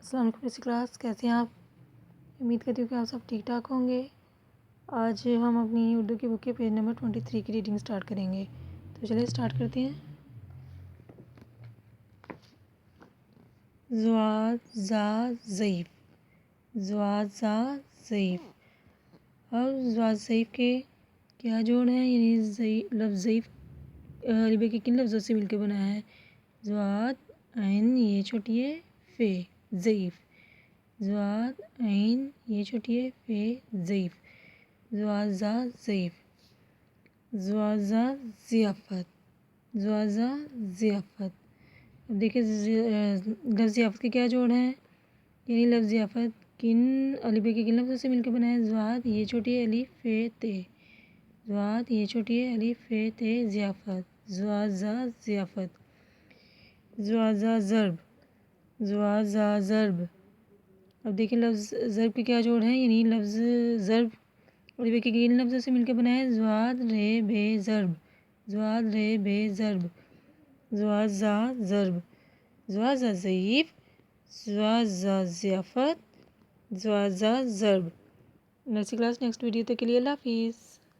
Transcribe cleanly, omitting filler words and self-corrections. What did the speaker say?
السلام علیکم basic class, کیسے ہیں آپ؟ امید کرتی ہوں کہ آپ سب ٹھیک ٹھاک ہوں گے۔ آج ہم اپنی اردو کی بک کے پیج نمبر 23 کی ریڈنگ سٹارٹ کریں گے، تو چلیے سٹارٹ کرتے ہیں۔ زواد زا ضعیف، زواد زا ضعیف۔ اور زواد ضعیف کے کیا جوڑ ہیں، یعنی لفظ ضعیف عربی کے کن لفظوں سے مل کے بنا ہے؟ زواد عین یہ چھوٹی ہے فے ضعیف، زواد عین یہ چھوٹی ہے فے ضعیف، زواد زا ضعیف، زواد زا ضیافت، زواد زا ضیافت۔ اب دیکھیں لفظ ضیافت کے کیا جوڑ ہیں، یعنی لفظ ضیافت کن عربی کے کن لفظوں سے مل کے بنا ہے؟ زواد یہ چھوٹی ہے الف فے تے، زواد یہ چھوٹی ہے الف فے تے ضیافت، زواد زا ضیافت۔ زواد زا ضرب، زواد زا ضرب۔ اب دیکھیں لفظ ضرب کے کیا جوڑ ہیں، یعنی لفظ ضرب عربی کے کن لفظوں سے مل کے بنا ہے؟ زواد رے بے ضرب، زواد رے بے ضرب، زواد زا ضرب، زواد زا ضعیف، زواد زا ضیافت، زواد زا ضرب۔ نیکسٹ کلاس نیکسٹ ویڈیو تک کے لیے اللہ حافظ۔